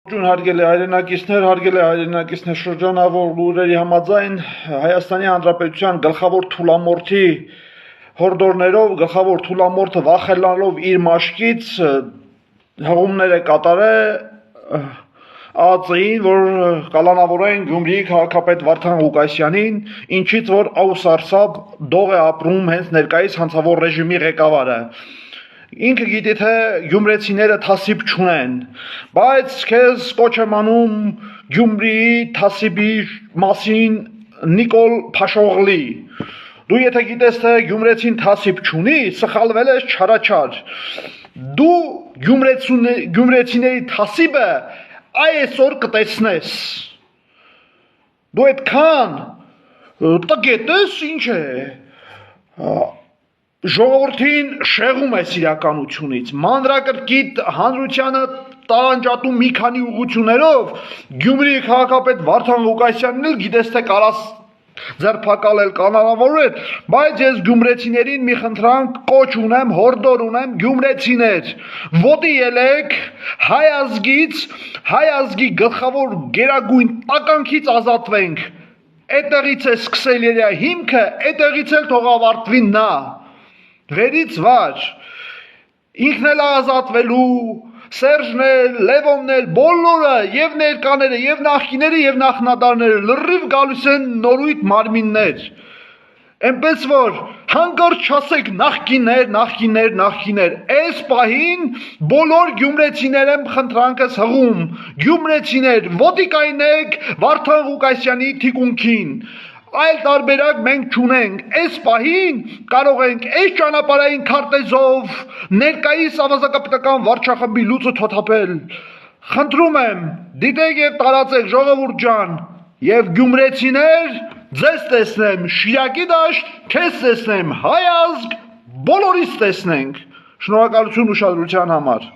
Հարգելի հայրենակիցներ, հարգելի հայրենակիցներ, շրջանավոր լուրերի համաձայն Հայաստանի Հանրապետության գլխավոր թուլամորթի հորդորներով գլխավոր թուլամորթը վախենալով իր մաշկից հղումներ է կատարել ԱԱԾ-ին, որ կալանավորեն Գյումրիի քաղաքապետ Վարդան Ղուկասյանին, ինչից որ աուսարսափ դող է ապրում հենց ներկայիս հանցավոր ռեժիմի ղեկավարը։ Ինքը գիտի թե գյումրեցիները թասիբ չունեն, բայց քեզ կոչ եմ անում Գյումրիի թասիբի մասին Նիկոլ Փաշօղլի։ Դու եթե գիտես թե գյումրեցին թասիբ չունի, սխալվել ես չարաչար։ Դու գյումրեցիների թասիբը այսօր կտեսնես։ Դու այդքան տգետ ես, ինչ է։ Ժողովրդին շեղում ես իրականությունից, մանրակրկիտ հանրությանը տարանջատում մի քանի ուղղություններով, Գյումրիի քաղաքապետ Վարդան Ղուկասյանն էլ գիտես թե կարաս ձերբակալել կանոնավորել, բայց ես գյումրեցիներին մի խնդրանք կոչ ունեմ, հորդոր ունեմ, գյումրեցիներ, ոտի ելեք, հայ ազգի գլխավոր գերագույն տականքից ազատվենք, այդտեղից է սկսել իր հիմքը, այդտեղից էլ թող ավարտվի նա։ Վերից վար, ինքն էլ ազատվելու, Սերժն էլ, Լևոնն էլ, բոլորը, եւ ներկաները, եւ նախկիները, եւ նախնադարները լրիվ գալուս են նորույթ մարմիններ։ Էնպես որ հանկարծ չասեք նախկիններ, այս պահին բոլոր գյումրեցիներ եմ խնդրանքս հղում, գյումրեցիներ, ոտի կայնեք Վարդան Ղուկասյանի թիկունքին։ Այլ տարբերակ մենք չունենք, այս պահին կարող ենք այս ճանապարհային քարտեզով ներկայիս ավազակապիտական վարչախմբի լուծը թոթափել։ Խնդրում եմ, դիտեք եւ տարածեք ժողովուրդ ջան, եւ գյումրեցիներ, ձեզ տեսնեմ, Շիրակի դաշտ, քեզ տեսնեմ, հայ ազգ, բոլորիս տեսնենք։ Շնորհակալություն ուշադրության համար։